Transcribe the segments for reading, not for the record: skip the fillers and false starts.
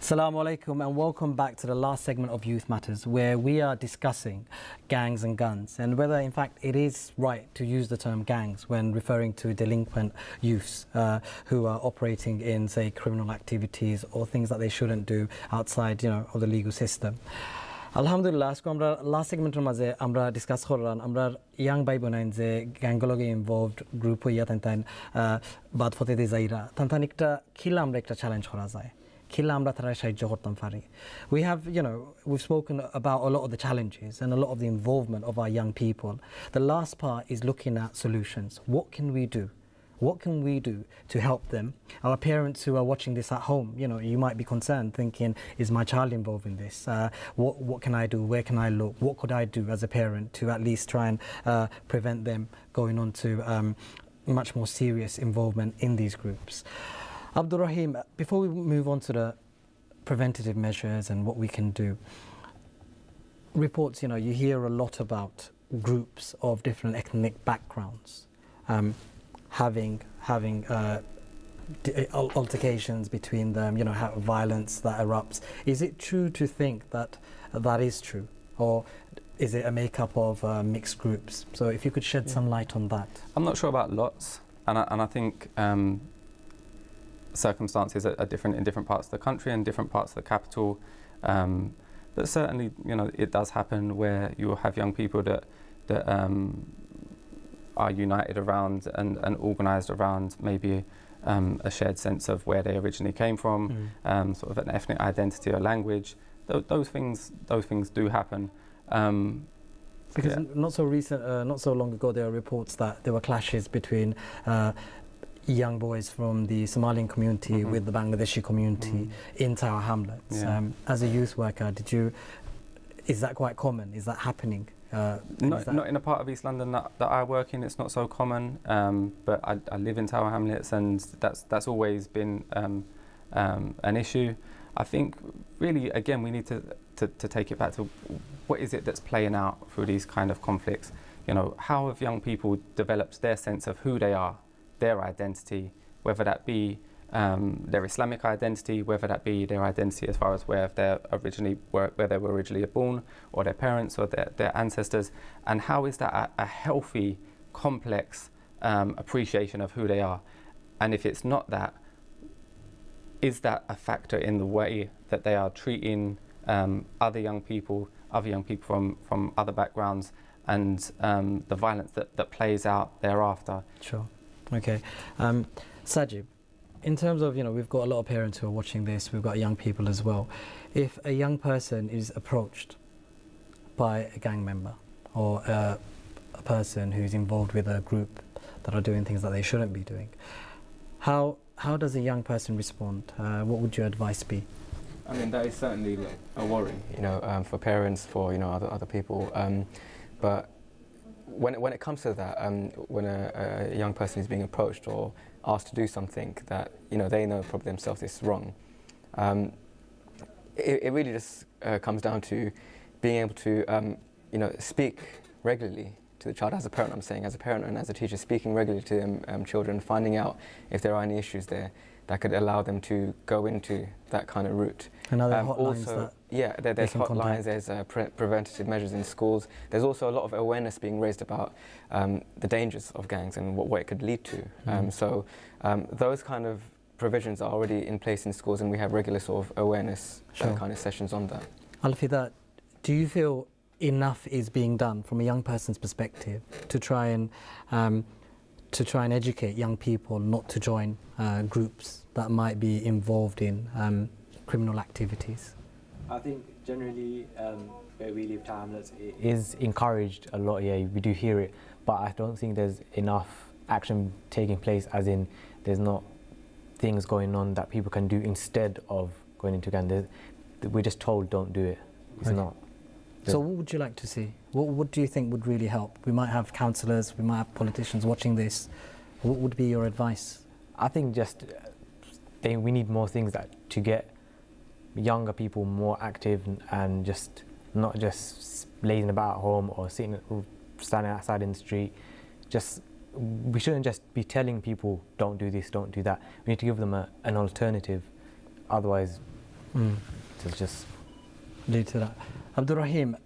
Assalamu alaikum and welcome back to the last segment of Youth Matters, where we are discussing gangs and guns and whether in fact it is right to use the term gangs when referring to delinquent youths who are operating in, say, criminal activities or things that they shouldn't do outside, of the legal system. Alhamdulillah, asko amra last segment maze amra discuss korran amra young bhai bonain je gangologe involved group hoya tan bad fote de zaira tan ekta khila amra ekta challenge kora jay. We have, we've spoken about a lot of the challenges and a lot of the involvement of our young people. The last part is looking at solutions. What can we do? What can we do to help them? Our parents who are watching this at home, you might be concerned thinking, is my child involved in this? What can I do? Where can I look? What could I do as a parent to at least try and prevent them going on to much more serious involvement in these groups? Abdul Rahim, before we move on to the preventative measures and what we can do, reports, you hear a lot about groups of different ethnic backgrounds having altercations between them, violence that erupts. Is it true to think that that is true? Or is it a makeup of mixed groups? So if you could shed some light on that. I'm not sure about lots, and I think circumstances are different in different parts of the country and different parts of the capital, but certainly it does happen where you will have young people that are united around and organised around maybe a shared sense of where they originally came from, sort of an ethnic identity or language. Those things do happen. Because not so long ago, there were reports that there were clashes between young boys from the Somalian community with the Bangladeshi community in Tower Hamlets. Yeah. As a youth worker, is that quite common? Is that happening? Not in a part of East London that I work in. It's not so common, but I live in Tower Hamlets, and that's always been an issue. I think really, again, we need to take it back to what is it that's playing out through these kind of conflicts. How have young people developed their sense of who they are, their identity, whether that be their Islamic identity, whether that be their identity as far as where they were originally born, or their parents or their ancestors, and how is that a healthy, complex appreciation of who they are? And if it's not that, is that a factor in the way that they are treating other young people from other backgrounds, and the violence that plays out thereafter? Sure. Okay. Sajib, in terms of, we've got a lot of parents who are watching this, we've got young people as well. If a young person is approached by a gang member or a person who's involved with a group that are doing things that they shouldn't be doing, how does a young person respond? What would your advice be? I mean, that is certainly a worry, for parents, for other people. But when it comes to that, when a young person is being approached or asked to do something that they know probably themselves is wrong, it really just comes down to being able to speak regularly to the child. As a parent, I'm saying, as a parent and as a teacher, speaking regularly to children, finding out if there are any issues there that could allow them to go into that kind of route. And other hotlines also, there's hotlines, there's preventative measures in schools. There's also a lot of awareness being raised about the dangers of gangs and what it could lead to. So those kind of provisions are already in place in schools, and we have regular sort of awareness kind of sessions on that. Al-Fida, do you feel enough is being done from a young person's perspective to try and educate young people not to join groups that might be involved in criminal activities? I think generally where we live, Tower Hamlets, it is encouraged a lot. Yeah, we do hear it, but I don't think there's enough action taking place, as in there's not things going on that people can do instead of going into gang. We're just told don't do it. It's not. So what would you like to see? What do you think would really help? We might have counsellors, we might have politicians watching this. What would be your advice? I think we need more things to get younger people more active and just not just lazing about at home or standing outside in the street. We shouldn't just be telling people don't do this, don't do that. We need to give them an alternative. Otherwise, to just lead to that. Abdul Rahim,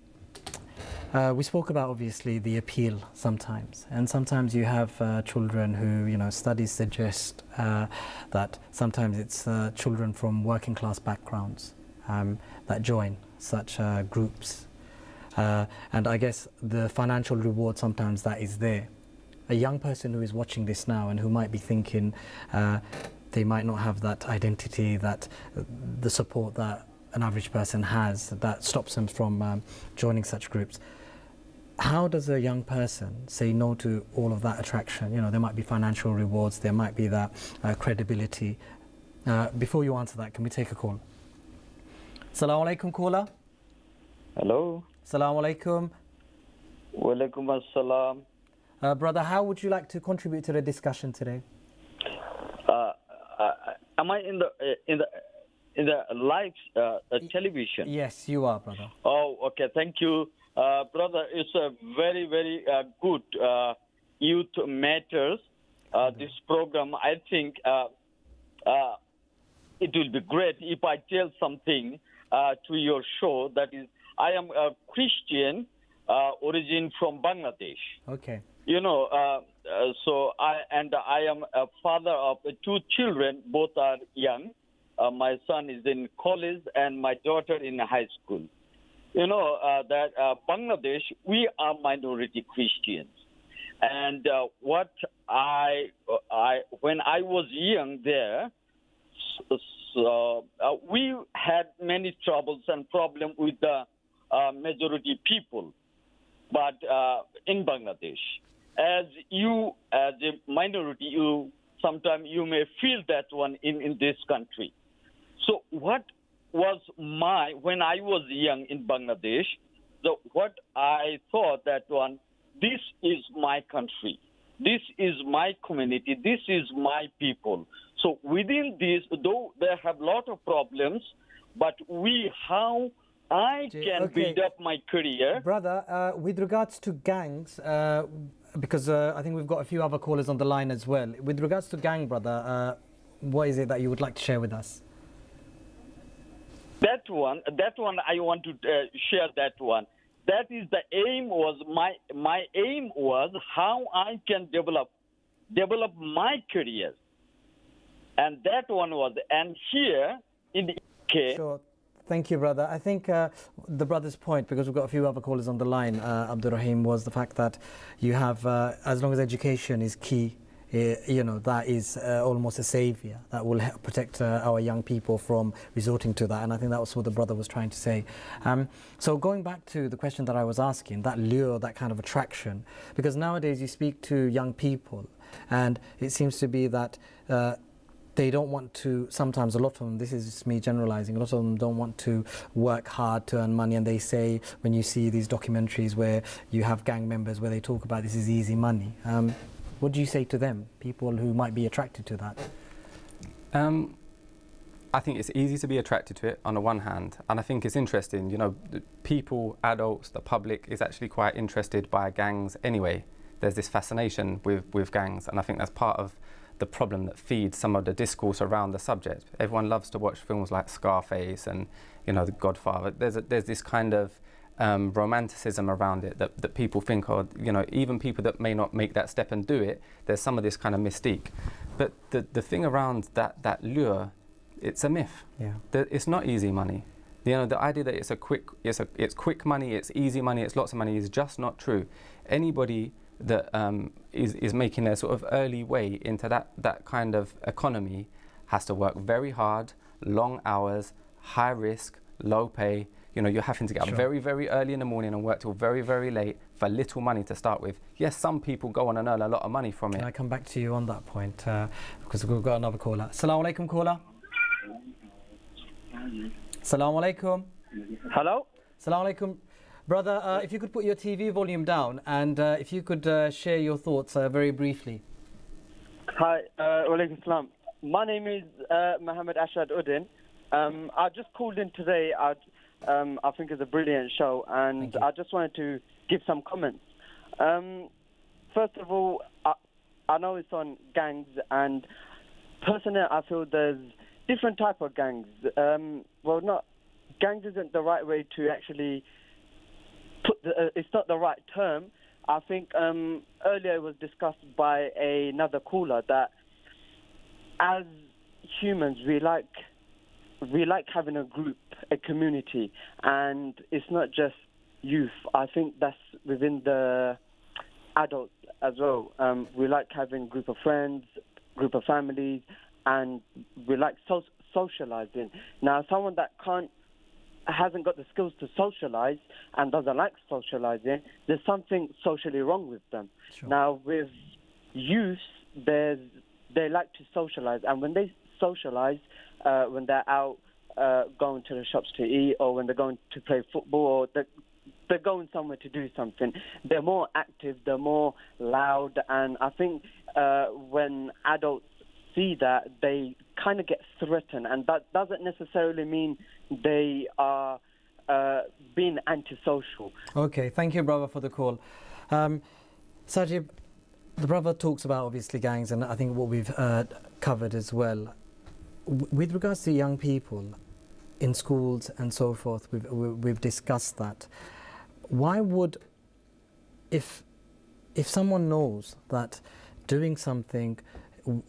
we spoke about obviously the appeal sometimes, and sometimes you have children who, you know, studies suggest that sometimes it's children from working class backgrounds that join such groups, and I guess the financial reward sometimes that is there. A young person who is watching this now and who might be thinking they might not have that identity, that the support that an average person has, that stops them from joining such groups. How does a young person say no to all of that attraction? You know, there might be financial rewards, there might be that credibility. Before you answer that, can we take a call? Assalamu alaikum, caller. Hello. Assalamu alaikum. Wa alaikum assalam. Brother, how would you like to contribute to the discussion today? Am I in the live television? Yes, you are, brother. Oh, okay. Thank you, brother. It's a very, very good youth matters. This program, I think, it will be great if I tell something to your show. That is, I am a Christian, origin from Bangladesh. Okay. You know, so I am a father of two children. Both are young. My son is in college and my daughter in high school. You know that Bangladesh, we are minority Christians, and what when I was young there, so we had many troubles and problems with the majority people, but in Bangladesh. As a minority, sometimes you may feel that one in this country. So what was when I was young in Bangladesh, what I thought that one, this is my country, this is my community, this is my people. So within this, though there have a lot of problems, but how I can build up my career. Brother, with regards to gangs, because I think we've got a few other callers on the line as well. With regards to gang, brother, what is it that you would like to share with us? That one I want to share that one. That is the aim was, my aim was how I can develop my career. And that one was, and here in the UK. Sure. Thank you, brother. I think the brother's point, because we've got a few other callers on the line, Abdul Rahim, was the fact that you have, as long as education is key, you know, that is almost a savior that will help protect our young people from resorting to that. And I think that was what the brother was trying to say. So going back to the question that I was asking, that lure, that kind of attraction, because nowadays you speak to young people and it seems to be that they don't want to, sometimes a lot of them, this is just me generalizing, a lot of them don't want to work hard to earn money, and they say, when you see these documentaries where you have gang members where they talk about this is easy money, what do you say to them, people who might be attracted to that? I think it's easy to be attracted to it on the one hand, and I think it's interesting, you know, people, adults, the public is actually quite interested by gangs anyway. There's this fascination with gangs, and I think that's part of the problem that feeds some of the discourse around the subject. Everyone loves to watch films like Scarface and, you know, The Godfather. There's this kind of romanticism around it that people think, oh, you know, even people that may not make that step and do it, there's some of this kind of mystique. But the thing around that lure, it's a myth. Yeah. It's not easy money. You know, the idea that it's quick money, it's easy money, it's lots of money is just not true. Anybody that is making their sort of early way into that kind of economy has to work very hard, long hours, high risk, low pay. You know, you're having to get up very, very early in the morning and work till very, very late for little money to start with. Yes, some people go on and earn a lot of money from it. Can I come back to you on that point? Because we've got another caller. Assalamu alaikum, caller. Assalamu alaikum. Hello? Assalamu alaikum. Brother, if you could put your TV volume down and if you could share your thoughts very briefly. Hi, walaikum salam. My name is Mohammed Ashad Uddin. I just called in today. I think it's a brilliant show, and I just wanted to give some comments. First of all, I know it's on gangs, and personally, I feel there's different type of gangs. Gangs isn't the right way to actually it's not the right term. I think earlier it was discussed by another caller that as humans we like having a group, a community, and it's not just youth. I think that's within the adults as well. We like having a group of friends, group of families, and we like socializing. Now, someone that hasn't got the skills to socialize and doesn't like socializing, there's something socially wrong with them. Sure. Now, with youth, they like to socialize, and when they socialize, when they're out going to the shops to eat, or when they're going to play football, or they're going somewhere to do something, they're more active, they're more loud, and I think when adults see that, they kind of get threatened, and that doesn't necessarily mean they are being antisocial. Okay, thank you, brother, for the call. Sajib, the brother talks about obviously gangs, and I think what we've covered as well. With regards to young people in schools and so forth, we've discussed that. Why would, if someone knows that doing something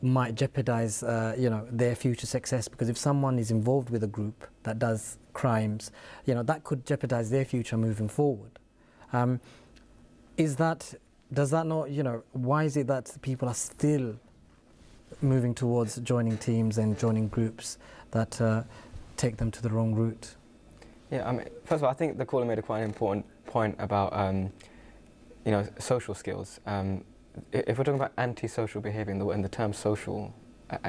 might jeopardize their future success, because if someone is involved with a group that does crimes, that could jeopardize their future moving forward. Does that not, why is it that people are still moving towards joining teams and joining groups that take them to the wrong route? Yeah, I mean, first of all, I think the caller made a quite important point about social skills. If we're talking about antisocial behaviour and the term social,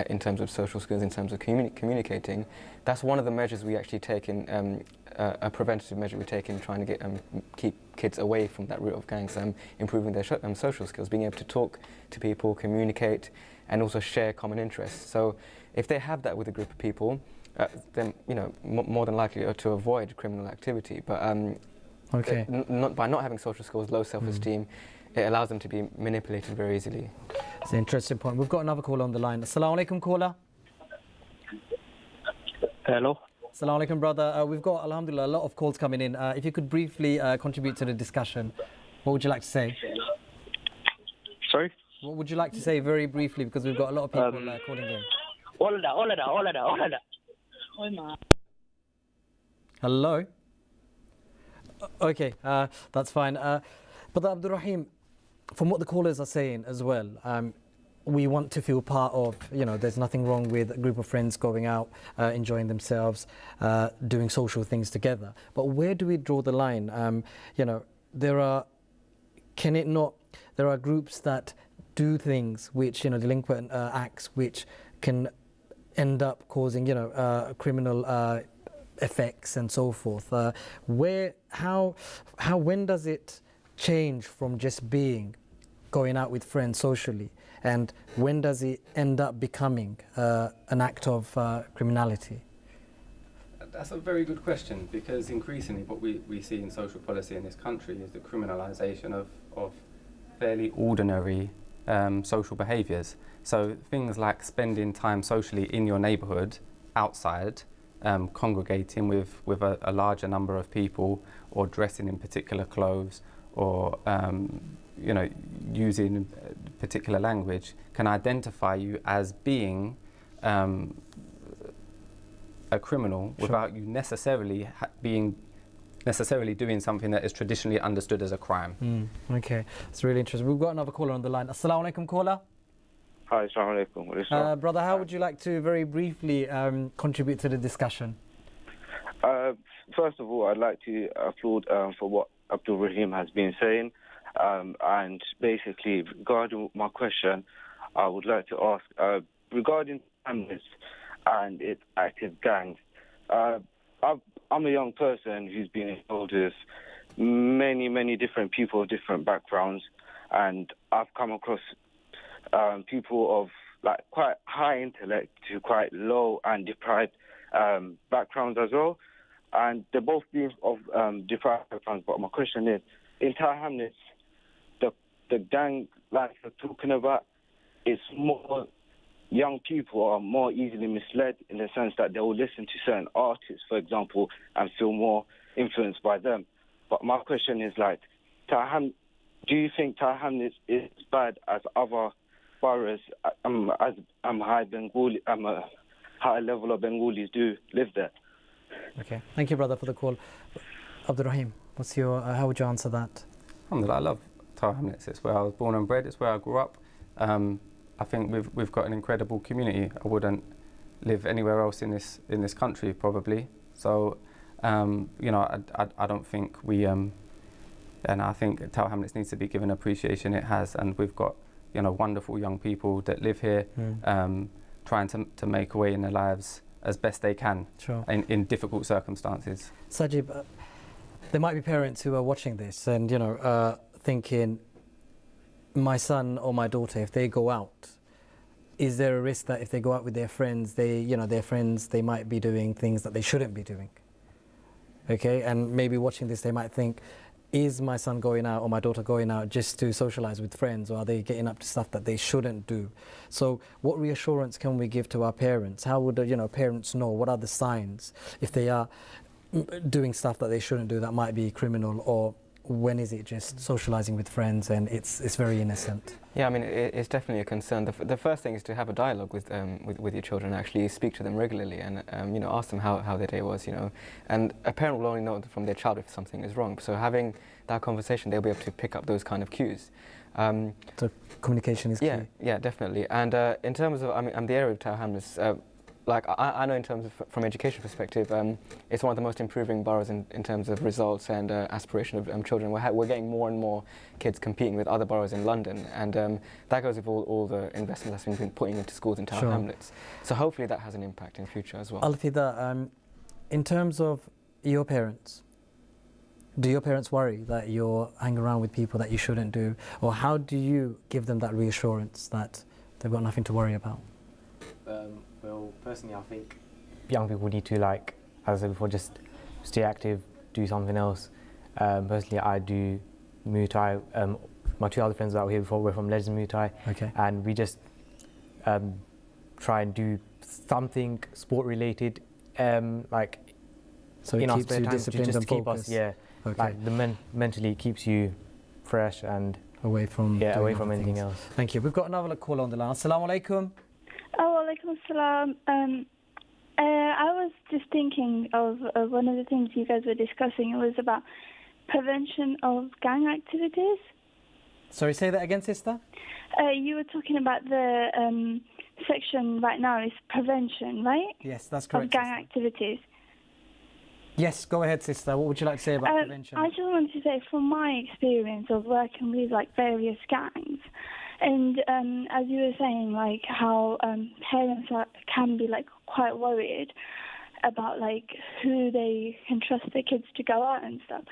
in terms of social skills, in terms of communicating, that's one of the measures we actually take in, a preventative measure we take in trying to keep kids away from that route of gangs, improving their social skills, being able to talk to people, communicate, and also share common interests. So if they have that with a group of people, then more than likely to avoid criminal activity. But okay. By not having social skills, low self-esteem, it allows them to be manipulated very easily. It's an interesting point. We've got another caller on the line. Assalamu alaikum, caller. Hello. Assalamu alaikum, brother. We've got, alhamdulillah, a lot of calls coming in. If you could briefly contribute to the discussion, what would you like to say? Sorry? What would you like to say very briefly, because we've got a lot of people calling in. Hello? Okay, that's fine. But Abdul Rahim, from what the callers are saying as well, we want to feel part of, there's nothing wrong with a group of friends going out, enjoying themselves, doing social things together. But where do we draw the line? There are groups that do things which, delinquent acts which can end up causing, criminal effects and so forth. When does it change from just going out with friends socially, and when does it end up becoming an act of criminality? That's a very good question, because increasingly what we see in social policy in this country is the criminalisation of fairly ordinary social behaviours. So things like spending time socially in your neighbourhood, outside, congregating with a larger number of people, or dressing in particular clothes, or using particular language, can identify you as being a criminal. Sure. Without you necessarily doing something that is traditionally understood as a crime. Okay, it's really interesting. We've got another caller on the line. Assalamu alaikum, caller. Hi, assalamu alaikum. Brother, how would you like to very briefly contribute to the discussion? First of all, I'd like to applaud for what Abdul Rahim has been saying. And basically, regarding my question, I would like to ask, regarding families and its active gangs, I'm a young person who's been involved with many different people of different backgrounds, and I've come across people of quite high intellect to quite low and deprived backgrounds as well. And they're both being of deprived backgrounds. But my question is, in Tower Hamlets, the gang like you're talking about is more young people are more easily misled in the sense that they will listen to certain artists, for example, and feel more influenced by them. But my question is like, do you think Tower Hamlets is bad as other boroughs, as high level of Bengalis do live there? Okay, thank you, brother, for the call. Abdul Rahim, what's your? How would you answer that? Alhamdulillah, I love Tower Hamlets. It's where I was born and bred. It's where I grew up. I think we've got an incredible community. I wouldn't live anywhere else in this country probably. So, you know, I don't think we. And I think Tower Hamlets needs to be given appreciation it has, and we've got, you know, wonderful young people that live here, trying to make a way in their lives as best they can, sure, in difficult circumstances. Sajib, there might be parents who are watching this and, you know, thinking, my son or my daughter, if they go out, is there a risk that if they go out with their friends, they might be doing things that they shouldn't be doing? Okay, and maybe watching this, they might think, is my son going out or my daughter going out just to socialize with friends, or are they getting up to stuff that they shouldn't do? So what reassurance can we give to our parents? How would, you know, parents know? What are the signs if they are doing stuff that they shouldn't do that might be criminal, or when is it just socializing with friends and it's very innocent? Yeah, I mean, it's definitely a concern. The first thing is to have a dialogue with your children, actually speak to them regularly, and you know, ask them how their day was, you know. And a parent will only know from their child if something is wrong. So having that conversation, they'll be able to pick up those kind of cues. So communication is key. Yeah, definitely. And in terms of, I mean, the area of Tower Hamlets, like I know in terms of from education perspective, it's one of the most improving boroughs in terms of results and aspiration of children. We're getting more and more kids competing with other boroughs in London, and that goes with all the investment that's been putting into schools in Tower Hamlets. So hopefully that has an impact in future as well. Al-Fida, in terms of your parents, do your parents worry that you're hanging around with people that you shouldn't do, or how do you give them that reassurance that they've got nothing to worry about? Well, personally, I think young people need to, like, as I said before, just stay active, do something else. Personally, I do Muay Thai. My two other friends that were here before were from Legends Muay Thai. Okay. And we just try and do something sport-related, like, so it keeps you disciplined and Keep focused. us, like mentally keeps you fresh and away from anything else. Thank you. We've got another call on the line. Assalamu alaikum. Oh, alaikum assalam. I was just thinking of one of the things you guys were discussing. It was about prevention of gang activities. Sorry, say that again, sister. You were talking about the section right now is prevention, right? Yes, that's correct. Of gang activities. Yes, go ahead, sister. What would you like to say about prevention? I just wanted to say, from my experience of working with like various gangs, and as you were saying, like how parents can be like quite worried about like who they can trust their kids to go out and stuff.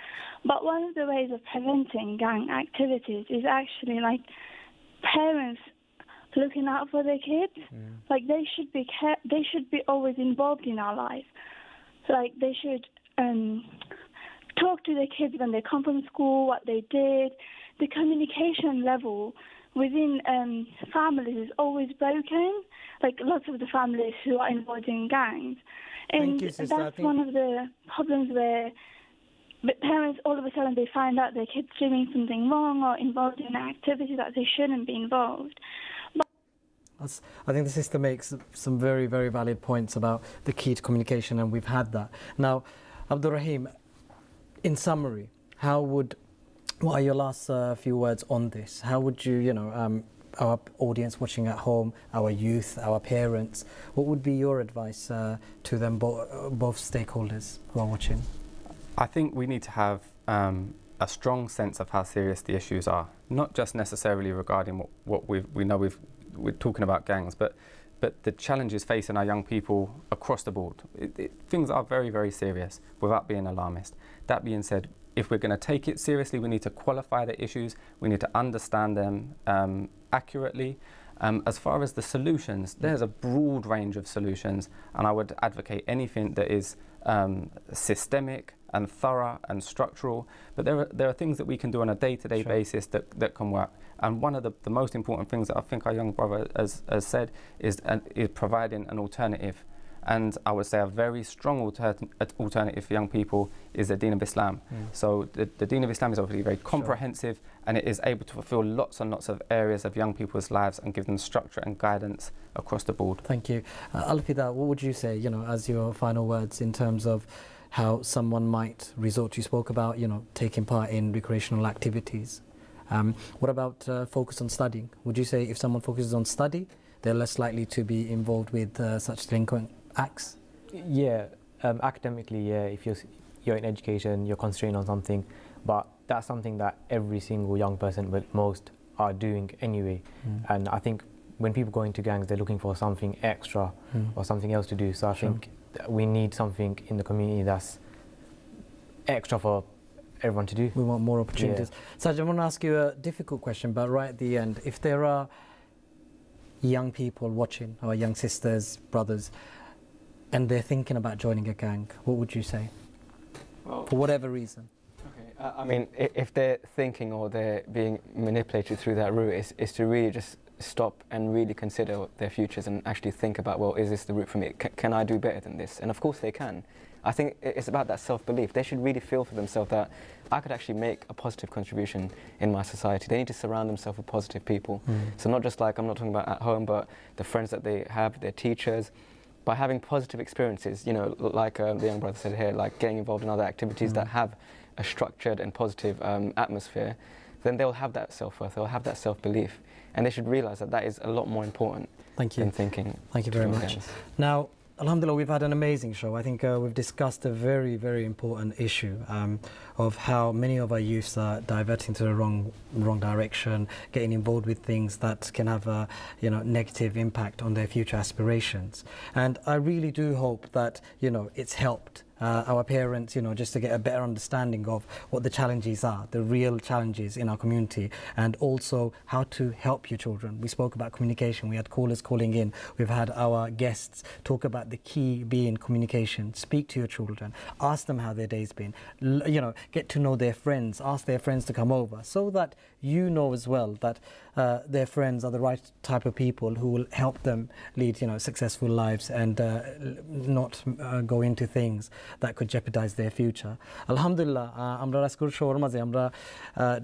But one of the ways of preventing gang activities is actually like parents looking out for their kids. Like they should be always involved in our life. Like they should talk to their kids when they come from school, what they did. The communication level within families is always broken. Like lots of the families who are involved in gangs. And that's one of the problems where parents all of a sudden they find out their kids doing something wrong or involved in an activity that they shouldn't be involved. I think the sister makes some very, very valid points about the key to communication, and we've had that. Now, Abdul Rahim, in summary, what are your last few words on this? How would you, our audience watching at home, our youth, our parents, what would be your advice to them, both stakeholders who are watching? I think we need to have a strong sense of how serious the issues are, not just necessarily regarding what we know we're talking about gangs, but the challenges facing our young people across the board. Things are very, very serious without being alarmist. That being said, if we're going to take it seriously, we need to qualify the issues, we need to understand them accurately. As far as the solutions, there's a broad range of solutions, and I would advocate anything that is systemic and thorough and structural, but there are things that we can do on a day-to-day basis that can work. And one of the most important things that I think our young brother has said is providing an alternative. And I would say a very strong alternative for young people is the Deen of Islam. So the Deen of Islam is obviously very comprehensive, and it is able to fulfill lots and lots of areas of young people's lives and give them structure and guidance across the board. Thank you. Al-Fida, what would you say, as your final words in terms of how someone might resort? You spoke about, taking part in recreational activities. What about focus on studying? Would you say if someone focuses on study, they're less likely to be involved with such delinquent acts? Yeah, academically, yeah, if you're in education, you're concentrating on something, but that's something that every single young person, but most are doing anyway. And I think when people go into gangs, they're looking for something extra or something else to do. So I think that we need something in the community that's extra for everyone to do. We want more opportunities. Sajid, I want to ask you a difficult question, but right at the end, if there are young people watching, our young sisters, brothers, and they're thinking about joining a gang, what would you say? Well, for whatever reason. Okay. I mean, if they're thinking or they're being manipulated through that route, is to really just stop and really consider their futures and actually think about, well, is this the route for me? Can I do better than this? And of course they can. I think it's about that self-belief. They should really feel for themselves that I could actually make a positive contribution in my society. They need to surround themselves with positive people. So not just like, I'm not talking about at home, but the friends that they have, their teachers. By having positive experiences, like the young brother said here, like getting involved in other activities that have a structured and positive atmosphere, then they'll have that self-worth, they'll have that self-belief. And they should realise that is a lot more important than thinking. Thank you very much. Now, Alhamdulillah, we've had an amazing show. I think we've discussed a very, very important issue of how many of our youths are diverting to the wrong direction, getting involved with things that can have a negative impact on their future aspirations. And I really do hope that it's helped our parents, just to get a better understanding of what the challenges are, the real challenges in our community, and also how to help your children. We spoke about communication. We had callers calling in. We've had our guests talk about the key being communication. Speak to your children. Ask them how their day's been. Get to know their friends. Ask their friends to come over, so that as well that their friends are the right type of people who will help them lead successful lives and not go into things that could jeopardize their future. Alhamdulillah, আমরা রাসকুর শোর মাঝে আমরা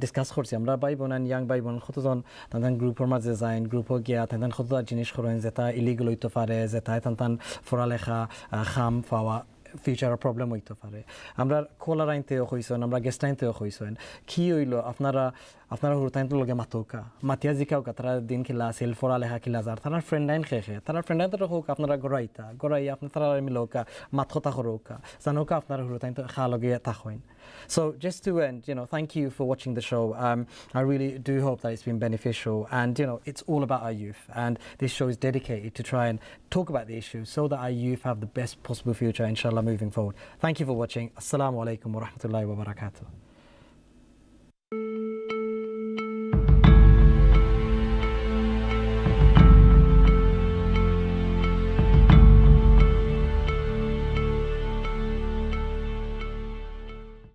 discuss করছি আমরা ভাই বোন and young ভাই বোন কতজন তান গ্রুপের মাঝে যাইন গ্রুপ গিয়া তান কত জিনিস করেন যেটা ইলিগাল হইতে পারে যেটা তান পড়ালেখা খাম পাওয়া ফিউচার প্রবলেম হইতে পারে আমরা খোলার আইনতেও হইছেন আমরা গেস্ট আইনতেও হইছেন কি হইলো আপনারা হুরতাইন তো লগে মাতোকা মাতিয়া জিকাওকা তারা দিন খিলা সেল পড়ালেখা খিলা যার তারা ফ্রেন্ড আইন খেখে তারা ফ্রেন্ড আইন তো হোক আপনারা গড়াই আপনার তারা মিলোকা মাতখতা করোকা জানোকা আপনারা হুরতাইন তো খা লগে তাকইন. So just to end, thank you for watching the show. I really do hope that it's been beneficial, and it's all about our youth, and this show is dedicated to try and talk about the issues so that our youth have the best possible future, inshallah, moving forward. Thank you for watching. Assalamu alaikum wa rahmatullahi wa barakatuh.